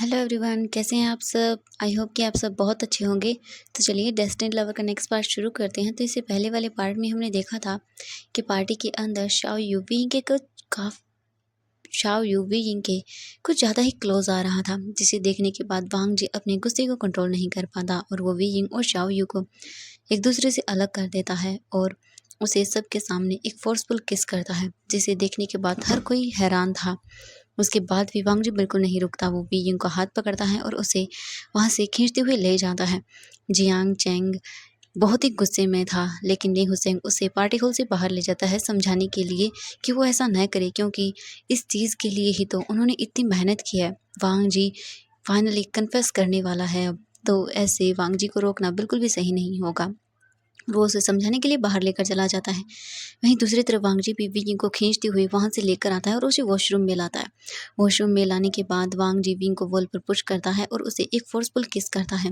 Hello everyone, कैसे हैं आप सब? आई होप कि आप सब बहुत अच्छे होंगे। तो चलिए डेस्टिनी लवर का नेक्स्ट पार्ट शुरू करते हैं। तो इससे पहले वाले पार्ट में हमने देखा था कि पार्टी के अंदर शाओ यूवी के कुछ ज़्यादा ही क्लोज आ रहा था, जिसे देखने के बाद वांग जी अपने गुस्से को कंट्रोल नहीं कर पाता और वो वी यिंग और शाओ यू को एक दूसरे से अलग कर देता है और उसे सबके सामने एक फोर्सफुल किस करता है, जिसे देखने के बाद हर कोई हैरान था। उसके बाद भी वांग जी बिल्कुल नहीं रुकता। वो वी यिंग का हाथ पकड़ता है और उसे वहाँ से खींचते हुए ले जाता है। जियांग चैंग बहुत ही गुस्से में था, लेकिन ली हुसैन उसे पार्टी हॉल से बाहर ले जाता है समझाने के लिए कि वो ऐसा न करे, क्योंकि इस चीज़ के लिए ही तो उन्होंने इतनी मेहनत की है। वांग जी फाइनली कन्फेस करने वाला है अब, तो ऐसे वांग जी को रोकना बिल्कुल भी सही नहीं होगा। वो उसे समझाने के लिए बाहर लेकर चला जाता है। वहीं दूसरी तरफ वांग जी भी विंग को खींचते हुए वहाँ से लेकर आता है और उसे वॉशरूम में लाता है। वॉशरूम में लाने के बाद वांग जी विंग को वॉल पर पुश करता है और उसे एक फोर्सफुल किस करता है।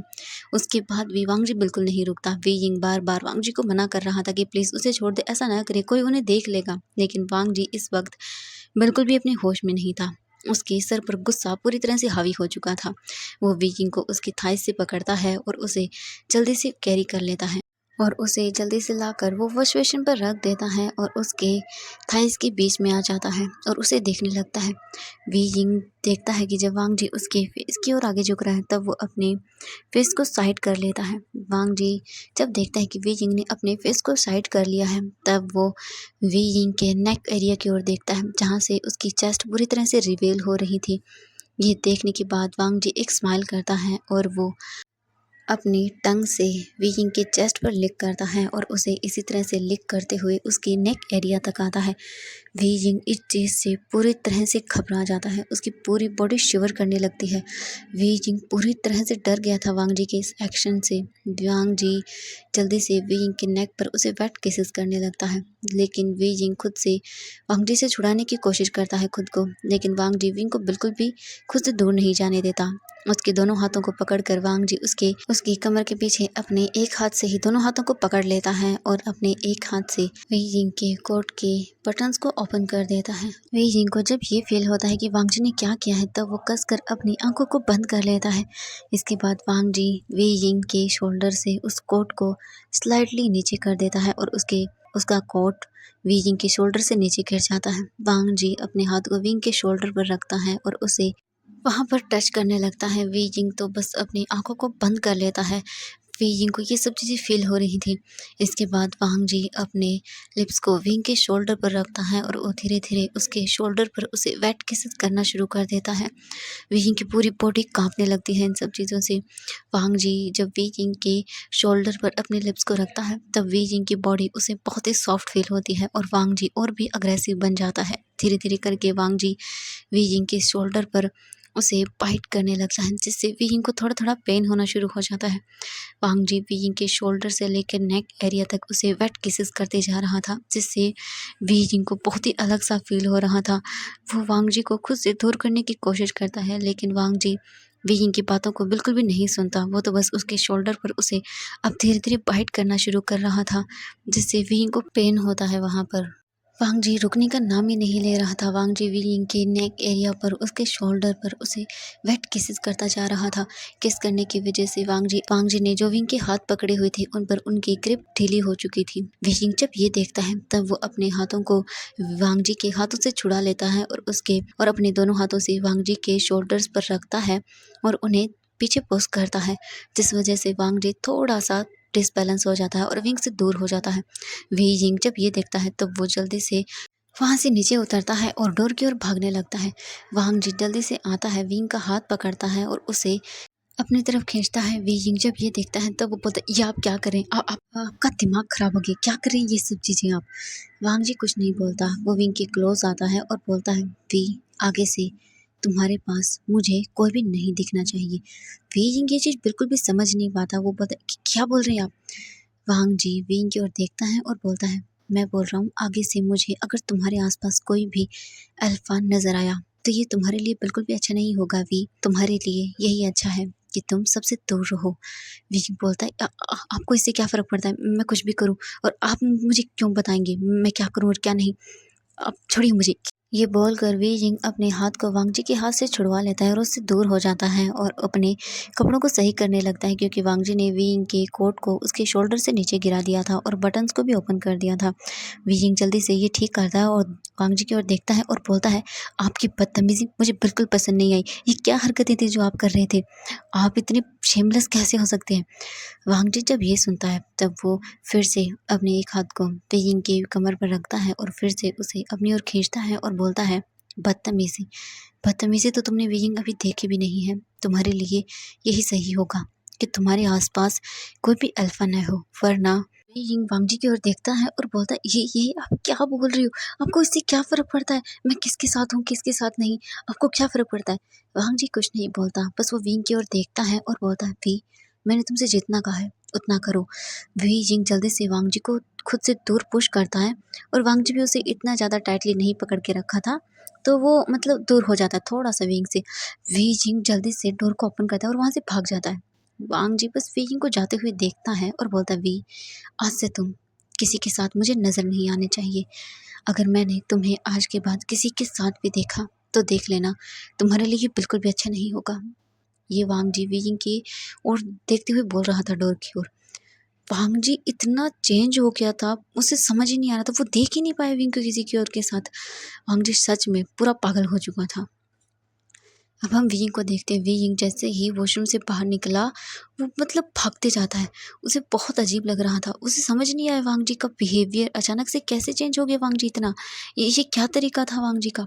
उसके बाद भी वांग जी बिल्कुल नहीं रुकता। विंग बार बार वांग जी को मना कर रहा था कि प्लीज़ उसे छोड़ दे, ऐसा ना करे, कोई उन्हें देख लेगा। लेकिन वांग जी इस वक्त बिल्कुल भी अपने होश में नहीं था। उसके सर पर गुस्सा पूरी तरह से हावी हो चुका था। वो विंग को उसकी थाइस से पकड़ता है और उसे जल्दी से कैरी कर लेता है और उसे जल्दी से लाकर वो वॉश बेसिन पर रख देता है और उसके थाइस के बीच में आ जाता है और उसे देखने लगता है। वी यिंग देखता है कि जब वांग जी उसके फेस की ओर आगे झुक रहा है, तब वो अपने फेस को साइड कर लेता है। वांग जी जब देखता है कि वी यिंग ने अपने फेस को साइड कर लिया है, तब वो वी यिंग के नेक एरिया की ओर देखता है, जहाँ से उसकी चेस्ट पूरी तरह से रिवील हो रही थी। ये देखने के बाद वांग जी एक स्माइल करता है और वो अपनी टंग से वी किंग के चेस्ट पर लिक करता है और उसे इसी तरह से लिक करते हुए उसकी नेक एरिया तक आता है। वी यिंग इस चीज़ से पूरी तरह से घबरा जाता है। उसकी पूरी बॉडी शिवर करने लगती है। वी यिंग पूरी तरह से डर गया था वांग जी के इस एक्शन से। वांग जी जल्दी से वी यिंग के नेक पर उसे वेट किसेस करने लगता है, लेकिन वी यिंग खुद से वांग जी से छुड़ाने की कोशिश करता है खुद को, लेकिन वांग जी विंग को बिल्कुल भी खुद से दूर नहीं जाने देता। उसके दोनों हाथों को पकड़कर वांग जी उसकी कमर के पीछे अपने एक हाथ से ही दोनों हाथों को पकड़ लेता है और अपने एक हाथ से वी यिंग के कोट के बटन्स को ओपन कर देता है। वी यिंग को जब ये फील होता है कि वांग जी ने क्या किया है, तब वो कसकर अपनी आंखों को बंद कर लेता है। इसके बाद वांग जी वी यिंग के शोल्डर से उस कोट को स्लाइटली नीचे कर देता है और उसका कोट वी यिंग के शोल्डर से नीचे गिर जाता है। वांग जी अपने हाथ को विंग के शोल्डर पर रखता है और उसे वहाँ पर टच करने लगता है। वी यिंग तो बस अपनी आंखों को बंद कर लेता है। वी यिंग को ये सब चीज़ें फील हो रही थी। इसके बाद वांग जी अपने लिप्स को विंग के शोल्डर पर रखता है और वो धीरे धीरे उसके शोल्डर पर उसे वेट किसेस करना शुरू कर देता है। वी यिंग की पूरी बॉडी कांपने लगती है इन सब चीज़ों से। वांग जी जब वी यिंग के शोल्डर पर अपने लिप्स को रखता है, तब वी यिंग की बॉडी उसे बहुत ही सॉफ्ट फील होती है और वांग जी और भी अग्रेसिव बन जाता है। धीरे धीरे करके वांग जी वी यिंग के शोल्डर पर उसे बाइट करने लगता है, जिससे वी यिंग को थोड़ा थोड़ा पेन होना शुरू हो जाता है। वांग जी वी यिंग के शोल्डर से लेकर नेक एरिया तक उसे वेट किसेस करते जा रहा था, जिससे वी यिंग को बहुत ही अलग सा फील हो रहा था। वो वांग जी को खुद से दूर करने की कोशिश करता है, लेकिन वांग जी वी यिंग की बातों को बिल्कुल भी नहीं सुनता। वो तो बस उसके शोल्डर पर उसे अब धीरे धीरे बाइट करना शुरू कर रहा था, जिससे वी यिंग को पेन होता है वहाँ पर। वांग जी रुकने का नाम ही नहीं ले रहा था। वांग जी वी यिंग के नेक एरिया पर, उसके शोल्डर पर उसे वेट किसेस करता जा रहा था। किस करने की वजह से वांग जी ने जो विंग के हाथ पकड़े हुए थे, उन पर उनकी ग्रिप ढीली हो चुकी थी। वी यिंग जब ये देखता है, तब वो अपने हाथों को वांग जी के हाथों से छुड़ा लेता है और अपने दोनों हाथों से वांग जी के शोल्डर्स पर रखता है और उन्हें पीछे पुश करता है, जिस वजह से वांग जी थोड़ा सा डिसबैलेंस हो जाता है और विंग से दूर हो जाता है। वी यिंग जब ये देखता है, तब वो जल्दी से वहाँ से नीचे उतरता है और डोर की ओर भागने लगता है। वांग जी जल्दी से आता है, विंग का हाथ पकड़ता है और उसे अपनी तरफ खींचता है। वी यिंग जब ये देखता है, तब वो बोलता है, ये आप क्या करें? आपका दिमाग खराब हो गया, क्या करें ये सब चीज़ें आप? वांग जी कुछ नहीं बोलता। वो विंग के क्लोज आता है और बोलता है, वी आगे से तुम्हारे पास मुझे कोई भी नहीं दिखना चाहिए। वी यिंग ये चीज़ बिल्कुल भी समझ नहीं पाता। वो बोलता है, क्या बोल रहे हैं आप? वांग जी विंग की ओर देखता है और बोलता है, मैं बोल रहा हूँ, आगे से मुझे अगर तुम्हारे आसपास कोई भी अल्फा नजर आया, तो ये तुम्हारे लिए बिल्कुल भी अच्छा नहीं होगा। वी तुम्हारे लिए यही अच्छा है कि तुम सबसे दूर रहो। वी बोलता है, आपको इससे क्या फ़र्क पड़ता है? मैं कुछ भी करूँ और आप मुझे क्यों बताएंगे मैं क्या करूँ और क्या नहीं? आप छोड़िए मुझे। ये बोलकर वी जिंग अपने हाथ को वांग जी के हाथ से छुड़वा लेता है और उससे दूर हो जाता है और अपने कपड़ों को सही करने लगता है, क्योंकि वांग जी ने वी जिंग के कोट को उसके शोल्डर से नीचे गिरा दिया था और बटन्स को भी ओपन कर दिया था। वी जिंग जल्दी से ये ठीक करता है और वांग जी की ओर देखता है और बोलता है, आपकी बदतमीजी मुझे बिल्कुल पसंद नहीं आई। ये क्या हरकतें थी जो आप कर रहे थे? आप इतने शेमलेस कैसे हो सकते हैं? वांग जी जब ये सुनता है तब वो फिर से अपने एक हाथ को पेयिंग की कमर पर रखता है और फिर से उसे अपनी ओर खींचता है और बोलता है, बदतमीजी बदतमीजी तो तुमने वेइंग अभी देखी भी नहीं है। तुम्हारे लिए यही सही होगा कि तुम्हारे आसपास कोई भी अल्फा न हो, वरना वेइंग वांग जी की ओर देखता है और बोलता है, ये आप क्या बोल रही हो? आपको इससे क्या फर्क पड़ता है मैं किसके साथ हूँ किसके साथ नहीं? आपको क्या फर्क पड़ता है? वांग जी कुछ नहीं बोलता, बस वो विंग की ओर देखता है और बोलता है, वी मैंने तुमसे जितना कहा है उतना करो। वी जिंग जल्दी से वांग जी को खुद से दूर पुश करता है और वांग जी भी उसे इतना ज़्यादा टाइटली नहीं पकड़ के रखा था, तो वो मतलब दूर हो जाता है थोड़ा सा विंग से। वी जिंग जल्दी से डोर को ओपन करता है और वहाँ से भाग जाता है। वांग जी बस वी जिंग को जाते हुए देखता है और बोलता है, वी आज से तुम किसी के साथ मुझे नज़र नहीं आने चाहिए। अगर मैंने तुम्हें आज के बाद किसी के साथ भी देखा तो देख लेना, तुम्हारे लिए ये बिल्कुल भी अच्छा नहीं होगा। ये वांग जी वी जिंग की ओर देखते हुए बोल रहा था डोर की ओर। वांग जी इतना चेंज हो गया था, उसे समझ ही नहीं आ रहा था, वो देख ही नहीं पाया विंग को किसी की और के साथ। वांग जी सच में पूरा पागल हो चुका था। अब हम वी को देखते हैं, वी जैसे ही वॉशरूम से बाहर निकला, वो मतलब भागते जाता है। उसे बहुत अजीब लग रहा था, उसे समझ नहीं आया वांग जी का बिहेवियर अचानक से कैसे चेंज हो गया वांग जी इतना। ये क्या तरीका था वांग जी का?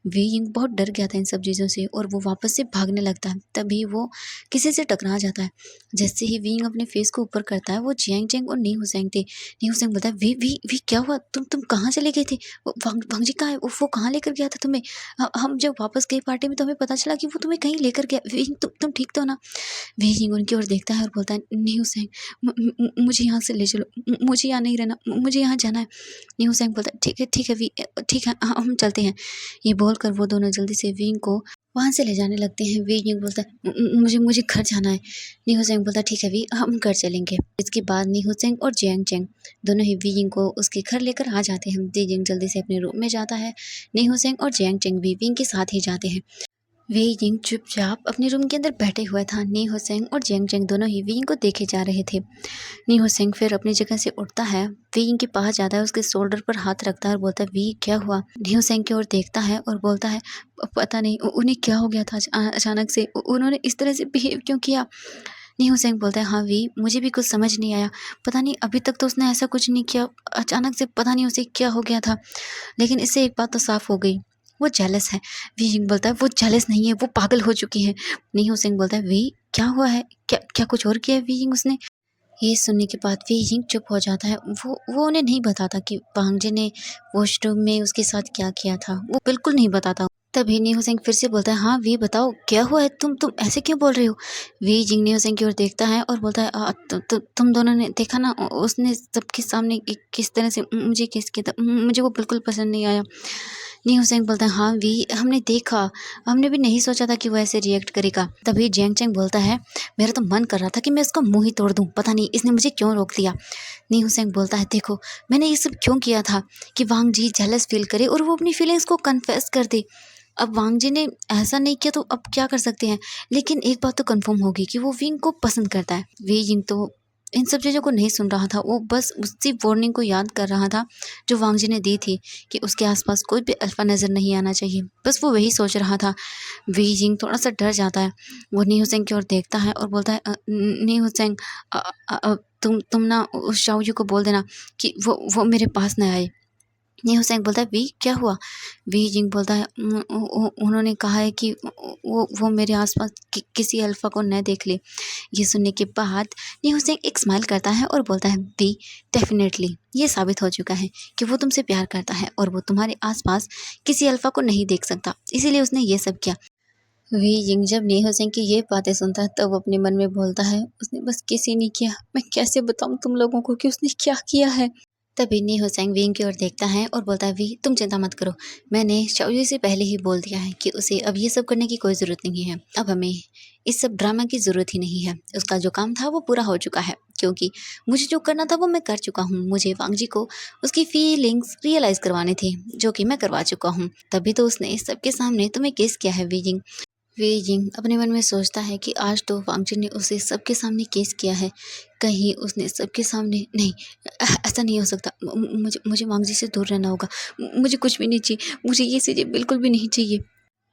वी बहुत डर गया था इन सब चीज़ों से और वो वापस से भागने लगता है। तभी वो किसी से टकरा जाता है। जैसे ही वी अपने फेस को ऊपर करता है, वो जियांग चेंग और नी हुसैंग थे। नी हुसैंग बोलता है, वी क्या हुआ? तुम कहाँ चले गए थे? वो वांग वांग जी कहाँ है? वो कहाँ लेकर गया था तुम्हें? हम जब वापस गए पार्टी में तो हमें पता चला कि वो तुम्हें कहीं लेकर गया। वी तुम ठीक तो हो ना? वी उनकी ओर देखता है और बोलता है, नी हुसैंग मुझे यहाँ से ले चलो, मुझे यहाँ नहीं रहना, मुझे यहाँ जाना है। नी हुसैंग बोलता है, ठीक है वी, ठीक है, हम चलते हैं। ये बोलकर वो दोनों जल्दी से विंग को वहाँ से ले जाने लगते हैं। विंग बोलता है, मुझे मुझे घर जाना है। नी हुसैंग बोलता है, ठीक है वी, हम घर चलेंगे। इसके बाद नी हुसैंग और जियांग चेंग दोनों ही विंग को उसके घर लेकर आ जाते हैं। जियांग जल्दी से अपने रूम में जाता है। नी हुसैंग और जियांग चेंग भी विंग के साथ ही जाते हैं। वे यिंग चुपचाप अपने रूम के अंदर बैठे हुआ था। नी हुसैंग और जियांग चेंग दोनों ही वी को देखे जा रहे थे। नी हुसैंग फिर अपनी जगह से उठता है, वी के पास जाता है, उसके शोल्डर पर हाथ रखता है और बोलता है, वी क्या हुआ? नी हुसैंग की ओर देखता है और बोलता है, पता नहीं उन्हें क्या हो गया था अचानक से, उन्होंने इस तरह से बिहेव क्यों किया? नी हुसैंग बोलता है, हाँ वी, मुझे भी कुछ समझ नहीं आया। पता नहीं अभी तक तो उसने ऐसा कुछ नहीं किया, अचानक से पता नहीं उसे क्या हो गया था। लेकिन इससे एक बात तो साफ हो गई, वो जेलस है। वी जिंग बोलता है, वो जेलस नहीं है, वो पागल हो चुकी है। नी हुसैंग बोलता है, वी क्या हुआ है? क्या क्या कुछ और किया है वी जिंग उसने? ये सुनने के बाद वी जिंग चुप हो जाता है। वो उन्हें नहीं बताता कि वांग जी ने वॉशरूम में उसके साथ क्या किया था, वो बिल्कुल नहीं बताता। तभी नी हुसैंग फिर से बोलता है, हाँ वी बताओ क्या हुआ है? तुम ऐसे क्यों बोल रहे हो? वी जिंग नी हुसैंग की ओर देखता है और बोलता है, तुम दोनों ने देखा ना, उसने सबके सामने किस तरह से मुझे किस किया था, मुझे वो बिल्कुल पसंद नहीं आया। नी हुसैंग बोलता है, हाँ वी, हमने देखा, हमने भी नहीं सोचा था कि वो ऐसे रिएक्ट करेगा। तभी जियांग चेंग बोलता है, मेरा तो मन कर रहा था कि मैं इसका मुंह ही तोड़ दूं, पता नहीं इसने मुझे क्यों रोक दिया। नी हुसैंग बोलता है, देखो मैंने ये सब क्यों किया था कि वांग जी जेलस फील करे और वो अपनी फीलिंग्स को कन्फेस कर दे। अब वांग जी ने ऐसा नहीं किया तो अब क्या कर सकते हैं, लेकिन एक बात तो कंफर्म होगी कि वो विंग को पसंद करता है। वी जिंग तो इन सब चीज़ों को नहीं सुन रहा था, वो बस उसी वार्निंग को याद कर रहा था जो वांग जी ने दी थी कि उसके आसपास कोई भी अल्फा नज़र नहीं आना चाहिए। बस वो वही सोच रहा था। वी जिंग थोड़ा सा डर जाता है। वो नी हुसैंग की ओर देखता है और बोलता है, नी हुसैंग, तुम ना उस शाओयू को बोल देना कि वो मेरे पास न आए। नी हुसैंग बोलता है, वी क्या हुआ? वी जिंग बोलता है, उन्होंने कहा है कि वो मेरे आसपास किसी अल्फा को न देख ले। ये सुनने के बाद नी हुसैंग एक स्माइल करता है और बोलता है, वी डेफिनेटली ये साबित हो चुका है कि वो तुमसे प्यार करता है और वो तुम्हारे आसपास किसी अल्फा को नहीं देख सकता, इसीलिए उसने ये सब किया। वी जिंग जब नी हुसैंग की ये बातें सुनता है तब वो अपने मन में बोलता है, उसने बस किसी नहीं किया, मैं कैसे बताऊं तुम लोगों को कि उसने क्या किया है। तभी नी हुसैंग विंग की ओर देखता है और बोलता है, वी तुम चिंता मत करो, मैंने शाओयू से पहले ही बोल दिया है कि उसे अब ये सब करने की कोई ज़रूरत नहीं है। अब हमें इस सब ड्रामा की ज़रूरत ही नहीं है, उसका जो काम था वो पूरा हो चुका है। क्योंकि मुझे जो करना था वो मैं कर चुका हूँ। मुझे वांग जी को उसकी फीलिंग्स रियलाइज़ करवाने थे, जो कि मैं करवा चुका हूँ। तभी तो उसने सबके सामने तुम्हें किस किया है वीजिंग। वीजिंग अपने मन में सोचता है कि आज तो वांग जी ने उसे सबके सामने किस किया है। कहीं उसने सबके सामने नहीं, ऐसा नहीं हो सकता। मुझे मुझे वांग जी से दूर रहना होगा। मुझे कुछ भी नहीं चाहिए, मुझे ये चीज़ें बिल्कुल भी नहीं चाहिए।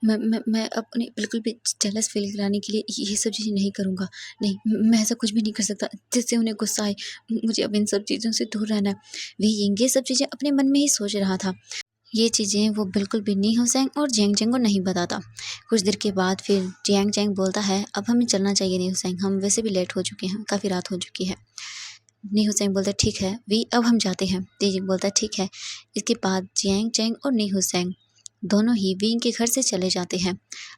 मैं अपने बिल्कुल भी जेलस फ़ील कराने के लिए ये सब चीज़ें नहीं करूँगा। नहीं, मैं ऐसा कुछ भी नहीं कर सकता जिससे उन्हें गुस्सा आए। मुझे अब इन सब चीज़ों से दूर रहना है। वी ये सब चीज़ें अपने मन में ही सोच रहा था। ये चीज़ें वो बिल्कुल भी नी हुसैन और जियांग चैंग को नहीं बताता। कुछ देर के बाद फिर जियांग चैंग बोलता है, अब हमें चलना चाहिए नी हुसैन, हम वैसे भी लेट हो चुके हैं, काफ़ी रात हो चुकी है। नी हुसैन बोलता है ठीक है वी, अब हम जाते हैं। तेजिंग बोलता है ठीक है। इसके बाद जियांग चैंग और नी हुसैन दोनों ही विंग के घर से चले जाते हैं।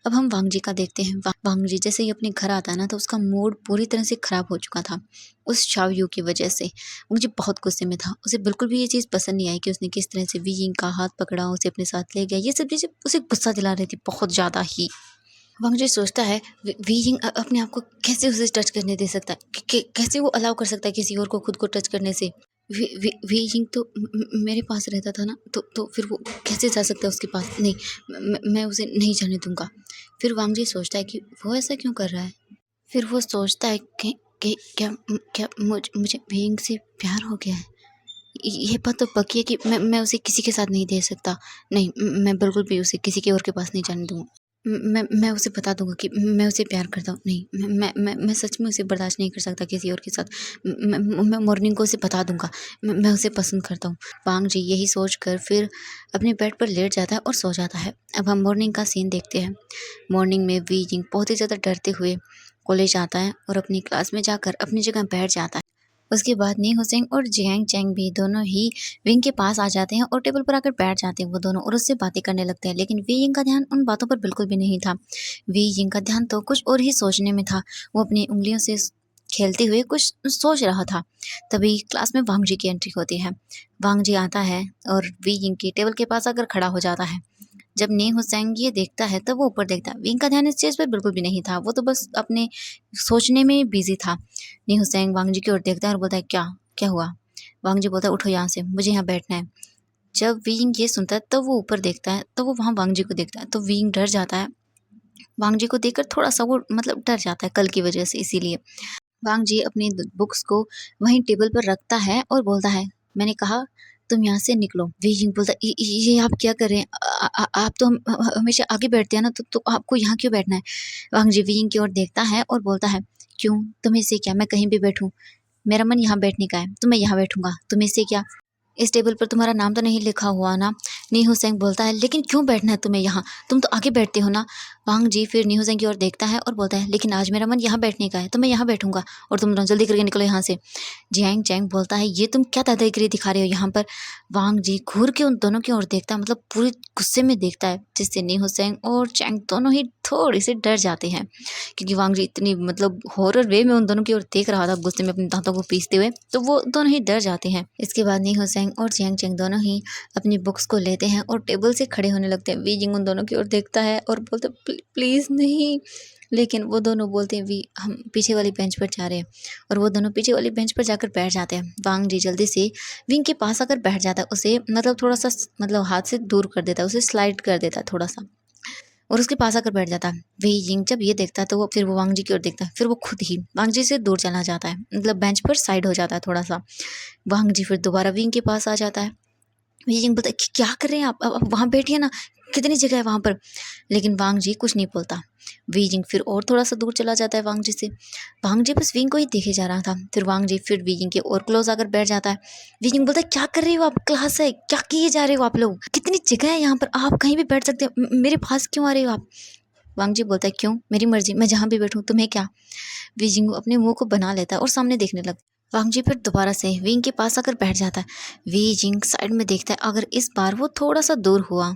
अब हम वांग जी का देखते हैं। वांग जी जैसे ही अपने घर आता है ना, तो उसका मूड पूरी तरह से खराब हो चुका था उस शाओ यू की वजह से। मुझे बहुत गुस्से में था। उसे बिल्कुल भी ये चीज़ पसंद नहीं आई कि उसने किस तरह से विंग का हाथ पकड़ा, उसे अपने साथ ले गया। ये सब चीज़ें उसे गुस्सा दिला रही थी बहुत ज़्यादा ही। वांग जी सोचता है विंग अपने आप को कैसे उसे टच करने दे सकता है, कैसे वो अलाउ कर सकता है किसी और को खुद को टच करने से। वी तो मेरे पास रहता था ना, तो फिर वो कैसे जा सकता है उसके पास। नहीं, मैं उसे नहीं जाने दूंगा। फिर वांग जी सोचता है कि वो ऐसा क्यों कर रहा है। फिर वो सोचता है कि क्या मुझे विंग से प्यार हो गया है। ये बात तो पक्की है कि मैं उसे किसी के साथ नहीं दे सकता। नहीं, मैं बिल्कुल भी उसे किसी के और के पास नहीं जाने दूँगा। मैं उसे बता दूँगा कि मैं उसे प्यार करता हूँ। नहीं, मैं सच में उसे बर्दाश्त नहीं कर सकता किसी और के साथ। मैं मॉर्निंग को उसे बता दूँगा, मैं उसे पसंद करता हूँ। वांग जी यही सोचकर फिर अपने बेड पर लेट जाता है और सो जाता है। अब हम मॉर्निंग का सीन देखते हैं। मॉर्निंग में वी जिंग बहुत ही ज़्यादा डरते हुए कॉलेज आता है और अपनी क्लास में जाकर अपनी जगह बैठ जाता है। उसके बाद नी हुसैन और जियांग चैंग भी दोनों ही विंग के पास आ जाते हैं और टेबल पर आकर बैठ जाते हैं वो दोनों, और उससे बातें करने लगते हैं। लेकिन वी यिंग का ध्यान उन बातों पर बिल्कुल भी नहीं था। वी यिंग का ध्यान तो कुछ और ही सोचने में था। वो अपनी उंगलियों से खेलते हुए कुछ सोच रहा था। तभी क्लास में वांग जी की एंट्री होती है। वांग जी आता है और वी यिंग की टेबल के पास आकर खड़ा हो जाता है। जब नी हुसैन ये देखता है तब वो ऊपर देखता है। विंग का ध्यान इस चीज़ पर बिल्कुल भी नहीं था। वो तो बस अपने सोचने में बिजी था। नी हुसैन वांग जी की ओर देखता है और बोलता है क्या क्या हुआ। वांग जी बोलता है उठो यहाँ से, मुझे यहाँ बैठना है। जब विंग ये सुनता है तब वो ऊपर देखता है, तो वो वहाँ वांग जी को देखता है, तो विंग डर जाता है। वांग जी को देखकर थोड़ा सा वो मतलब डर जाता है कल की वजह से, इसीलिए वांग जी अपनी बुक्स को वहीं टेबल पर रखता है और बोलता है, मैंने कहा तुम यहाँ से निकलो। वीजिंग बोलता है, ये आप क्या कर रहे हैं? आप तो हमेशा आगे बैठते हैं ना, तो आपको यहाँ क्यों बैठना है? वांग जी विजिंग की ओर देखता है और बोलता है, क्यों, तुम्हें इससे क्या, मैं कहीं भी बैठूं, मेरा मन यहाँ बैठने का है, तो मैं यहाँ बैठूंगा, तुम्हें इससे क्या? इस टेबल पर तुम्हारा नाम तो नहीं लिखा हुआ ना। नी हुसैन बोलता है, लेकिन क्यों बैठना है तुम्हें यहाँ, तुम तो आगे बैठते हो ना। वांग जी फिर नी हुसैन की ओर देखता है और बोलता है, लेकिन आज मेरा मन यहाँ बैठने का है, तो मैं यहाँ बैठूंगा, और तुम दोनों जल्दी करके निकलो यहाँ से। जियांग चैंग बोलता है, ये तुम क्या दादागिरी दिखा रहे हो यहाँ पर। वांग जी घूर के उन दोनों की ओर देखता है, मतलब पूरे गुस्से में देखता है, जिससे नी हुसैन और चैंग दोनों ही थोड़े से डर जाते हैं, क्योंकि वांग जी इतनी मतलब हॉरर वे में उन दोनों की ओर देख रहा था गुस्से में अपने दांतों को पीसते हुए, तो वो दोनों ही डर जाते हैं। इसके बाद नी हुसैन और जियांग चैंग दोनों ही अपनी बुक्स को लेते हैं और टेबल से खड़े होने लगते हैं। वी जिंग उन दोनों की ओर देखता है और बोलता है, प्लीज़ नहीं। लेकिन वो दोनों बोलते हैं, वी हम पीछे वाली बेंच पर जा रहे हैं, और वो दोनों पीछे वाली बेंच पर जाकर बैठ जाते हैं। वांग जी जल्दी से विंग के पास आकर बैठ जाता है, उसे मतलब थोड़ा सा मतलब हाथ से दूर कर देता है, उसे स्लाइड कर देता है थोड़ा सा, और उसके पास आकर बैठ जाता है। वी यिंग जब ये देखता है तो वो फिर वो वांग जी की ओर देखता है, फिर वो खुद ही वांग जी से दूर चला जाता है, मतलब बेंच पर साइड हो जाता है थोड़ा सा। वांग जी फिर दोबारा विंग के पास आ जाता है। वीजिंग बोलता है कि क्या कर रहे हैं आप, अब वहाँ बैठिए ना, कितनी जगह है वहाँ पर। लेकिन वांग जी कुछ नहीं बोलता। वीजिंग फिर और थोड़ा सा दूर चला जाता है वांग जी से। वांग जी बस विंग को ही देखे जा रहा था। फिर वांग जी फिर वीजिंग के और क्लोज आकर बैठ जाता है। वीजिंग बोलता है, क्या कर रहे हो आप, क्लास है, क्या किए जा रहे हो आप लोग, कितनी जगह है यहाँ पर, आप कहीं भी बैठ सकते हो, मेरे पास क्यों आ रहे हो आप। वांग जी बोलता है, क्यों, मेरी मर्जी, मैं जहाँ भी बैठूँ, तुम्हें क्या। वीजिंग अपने मुंह को बना लेता है और सामने देखने लगता है। वांग जी फिर दोबारा से विंग के पास आकर बैठ जाता है। वी जिंग साइड में देखता है, अगर इस बार वो थोड़ा सा दूर हुआ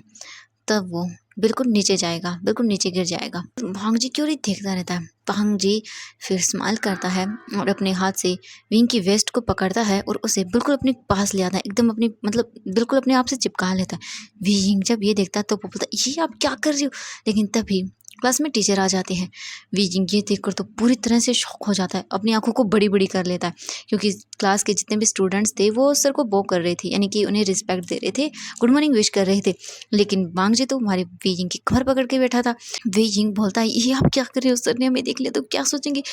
तब वो बिल्कुल नीचे जाएगा, बिल्कुल नीचे गिर जाएगा। वांग जी क्यों नहीं देखता रहता है। वांग जी फिर स्माइल करता है और अपने हाथ से विंग की वेस्ट को पकड़ता है और उसे बिल्कुल अपने पास ले आता है, एकदम अपनी मतलब बिल्कुल अपने आप से चिपका लेता है। विंग जब ये देखता है तो वो बोलता है, ये आप क्या कर रही हो। लेकिन तभी क्लास में टीचर आ जाते हैं। वीजिंग ये देखकर तो पूरी तरह से शॉक हो जाता है, अपनी आँखों को बड़ी-बड़ी कर लेता है क्योंकि क्लास के जितने भी स्टूडेंट्स थे वो सर को बो कर रहे थे, यानी कि उन्हें रिस्पेक्ट दे रहे थे, गुड मॉर्निंग विश कर रहे थे। लेकिन वांग जी तो हमारे वीजिंग की कमर पकड़ के बैठा था। वीजिंग बोलता है, ये आप क्या कर रहे हो? सर ने हमें देख लिया तो क्या सोचेंगे?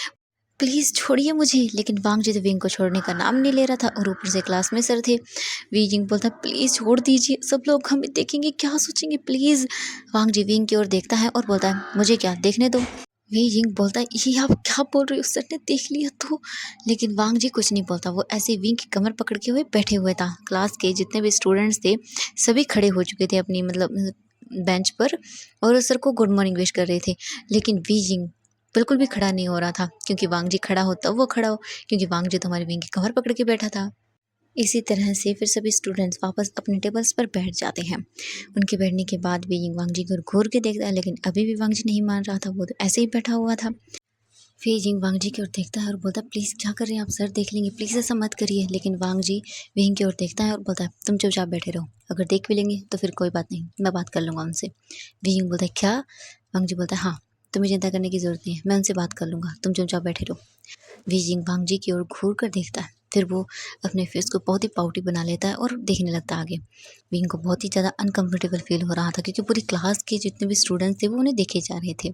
प्लीज़ छोड़िए मुझे। लेकिन वांग जी तो विंग को छोड़ने का नाम नहीं ले रहा था और ऊपर से क्लास में सर थे। वीजिंग बोलता है, प्लीज़ छोड़ दीजिए, सब लोग हमें देखेंगे, क्या सोचेंगे प्लीज़। वांग जी विंग की ओर देखता है और बोलता है, मुझे क्या देखने दो। वीजिंग बोलता है, ये आप क्या बोल रहे हो? सर ने देख लिया तो। लेकिन वांग जी कुछ नहीं बोलता, वो ऐसे विंग की कमर पकड़ के हुए बैठे हुए था। क्लास के जितने भी स्टूडेंट्स थे सभी खड़े हो चुके थे अपनी मतलब बेंच पर और सर को गुड मॉर्निंग विश कर रहे थे। लेकिन वीजिंग बिल्कुल भी खड़ा नहीं हो रहा था, क्योंकि वांग जी खड़ा हो तब वो खड़ा हो, क्योंकि वांग जी तो हमारे विंग की कमर पकड़ के बैठा था। इसी तरह से फिर सभी स्टूडेंट्स वापस अपने टेबल्स पर बैठ जाते हैं। उनके बैठने के बाद भी वांग जी को घूर के देखता है, लेकिन अभी भी वांग जी नहीं मान रहा था, वो तो ऐसे ही बैठा हुआ था। फिर जिंग वांग जी की ओर देखता है और बोलता है, प्लीज़ क्या कर रहे हैं आप? सर देख लेंगे, प्लीज़ ऐसा मत करिए। लेकिन वांग जी विंग की ओर देखता है और बोलता है, तुम चुपचाप बैठे रहो, अगर देख भी लेंगे तो फिर कोई बात नहीं, मैं बात कर लूँगा उनसे। विंग बोलता है, क्या? वांग जी बोलता है, हाँ, तुम्हें चिंता करने की ज़रूरत नहीं है, मैं उनसे बात कर लूँगा, तुम चुपचाप बैठे रहो। वीजिंग वांग जी की ओर घूर कर देखता है, फिर वो अपने फेस को बहुत ही पाउटी बना लेता है और देखने लगता है आगे। विंग को बहुत ही ज़्यादा अनकंफर्टेबल फील हो रहा था, क्योंकि पूरी क्लास के जितने भी स्टूडेंट्स थे वो उन्हें देखे जा रहे थे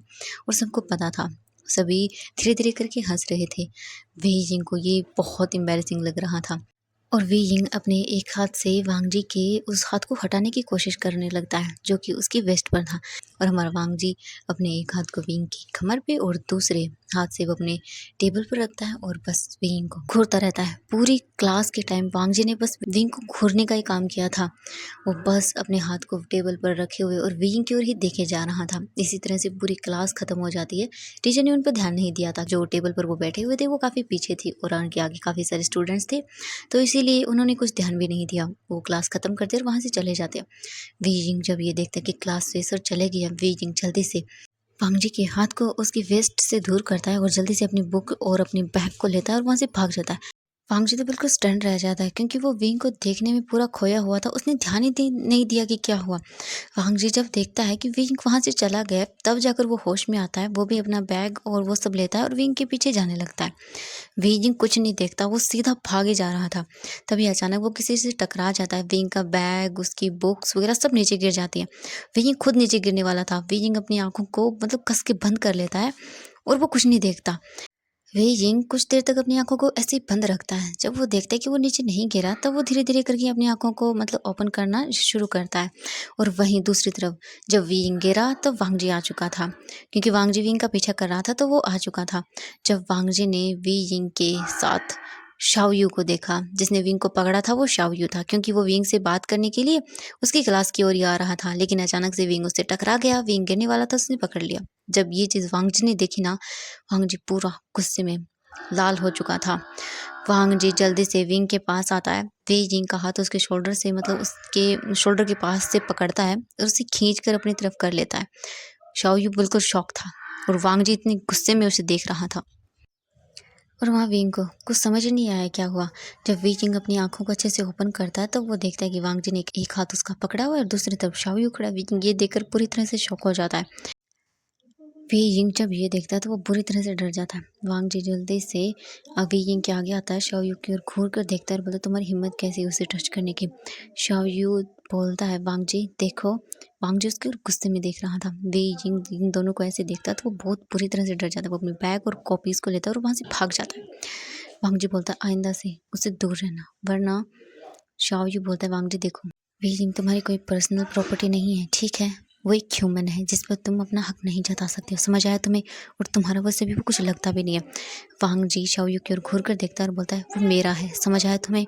और सबको पता था। सभी धीरे-धीरे करके हँस रहे थे। वीजिंग को ये बहुत एम्बैरेसिंग लग रहा था और वी यिंग अपने एक हाथ से वांग जी के उस हाथ को हटाने की कोशिश करने लगता है जो कि उसकी वेस्ट पर था, और हमारा वांग जी अपने एक हाथ को विंग की कमर पे और दूसरे हाथ से वो अपने टेबल पर रखता है और बस विंग को घूरता रहता है। पूरी क्लास के टाइम वांग जी ने बस विंग को घूरने का ही काम किया था। वो बस अपने हाथ को टेबल पर रखे हुए और विंग की ओर ही देखे जा रहा था। इसी तरह से पूरी क्लास खत्म हो जाती है। टीचर ने उन पर ध्यान नहीं दिया था। जो टेबल पर वो बैठे हुए थे वो काफ़ी पीछे थी और उनके आगे काफ़ी सारे स्टूडेंट्स थे, तो इसीलिए उन्होंने कुछ ध्यान भी नहीं दिया। वो क्लास ख़त्म करते और वहाँ से चले जाते। वीजिंग जब ये देखता है कि क्लास से सर चले गए, वीजिंग जल्दी से वांग जी के हाथ को उसकी वेस्ट से दूर करता है और जल्दी से अपनी बुक और अपनी बैग को लेता है और वहाँ से भाग जाता है। वांग जी तो बिल्कुल स्टन रह जाता है, क्योंकि वो विंग को देखने में पूरा खोया हुआ था। उसने ध्यान ही नहीं दिया कि क्या हुआ। वांग जी जब देखता है कि विंग वहाँ से चला गया, तब जाकर वो होश में आता है। वो भी अपना बैग और वो सब लेता है और विंग के पीछे जाने लगता है। विंग कुछ नहीं देखता, वो सीधा भागे जा रहा था। तभी अचानक वो किसी से टकरा जाता है। विंग का बैग, उसकी बुक्स वगैरह सब नीचे गिर जाती है। विंग खुद नीचे गिरने वाला था। विंग अपनी आंखों को मतलब कस के बंद कर लेता है और वो कुछ नहीं देखता। वे यिंग कुछ देर तक अपनी आँखों को ऐसे ही बंद रखता है। जब वो देखता है कि वो नीचे नहीं गिरा, तब वो धीरे-धीरे करके अपनी आँखों को मतलब ओपन करना शुरू करता है। और वहीं दूसरी तरफ जब वी यिंग गिरा, तब वांग जी आ चुका था। क्योंकि वांग जी विंग का पीछा कर रहा था, तो वो आ चुका था। जब वांग जी ने वी यिंग के साथ शाओ यू को देखा, जिसने विंग को पकड़ा था वो शाओ यू था, क्योंकि वो विंग से बात करने के लिए उसकी क्लास की ओर ही आ रहा था। लेकिन अचानक से विंग उससे टकरा गया, विंग गिरने वाला था, उसने पकड़ लिया। जब ये चीज़ वांग जी ने देखी ना, वांग जी पूरा गुस्से में लाल हो चुका था। वांग जी जल्दी से विंग के पास आता है। वी जिंग का हाथ उसके शोल्डर से मतलब उसके शोल्डर के पास से पकड़ता है और उसे खींच कर अपनी तरफ कर लेता है। शाओ यू बिल्कुल शॉक था और वांग जी इतने गुस्से में उसे देख रहा था। और वहाँ विंग को कुछ समझ ही नहीं आया क्या हुआ। जब वी जिंग अपनी आंखों को अच्छे से ओपन करता है, तो वो देखता है कि वांग जी ने एक हाथ उसका पकड़ा हुआ है और दूसरी तरफ शाओ यू खड़ा है। वी जिंग ये देखकर पूरी तरह से शॉक हो जाता है। वी यिंग जब ये देखता है तो वो बुरी तरह से डर जाता है। वांग जी जल्दी से वी यिंग के आगे आता है, शाओ यू की ओर घूर कर देखता है और बोलता, तुम्हारी हिम्मत कैसी उसे टच करने की? शाओ यू बोलता है, वांग जी देखो। वांग जी उसके ओर गुस्से में देख रहा था। वी यिंग इन दोनों को ऐसे देखता है तो वो बहुत बुरी तरह से डर जाता है। वो अपने बैग और कॉपीज़ को लेता है और वहाँ से भाग जाता है। वांग जी बोलता है, आइंदा से उससे दूर रहना, वरना। शाओ यू बोलता है, वांग जी देखो, वी यिंग तुम्हारी कोई पर्सनल प्रॉपर्टी नहीं है, ठीक है? वो एक ह्यूमन है जिस पर तुम अपना हक नहीं जता सकते हो, समझ आया तुम्हें? और तुम्हारा वैसे भी वो कुछ लगता भी नहीं है। वांग जी शाओयू की ओर घूर कर देखता है और बोलता है, वो मेरा है, समझ आया तुम्हें?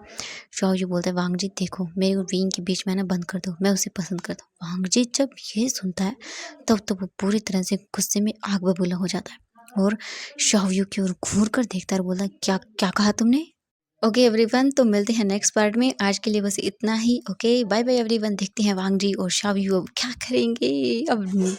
शाओयू बोलता है, वांग जी देखो, मेरे और विंग के बीच में ना बंद कर दो, मैं उसे पसंद करता हूँ। वांग जी जब ये सुनता है, तब तो वो पूरी तरह से गुस्से में आग बबूला हो जाता है और शाओयू की ओर घूर कर देखता है और बोलता है, क्या क्या कहा तुमने? ओके एवरीवन, तो मिलते हैं नेक्स्ट पार्ट में। आज के लिए बस इतना ही। Okay bye bye everyone. देखते हैं वांग जी और शाओ यू अब क्या करेंगे अब।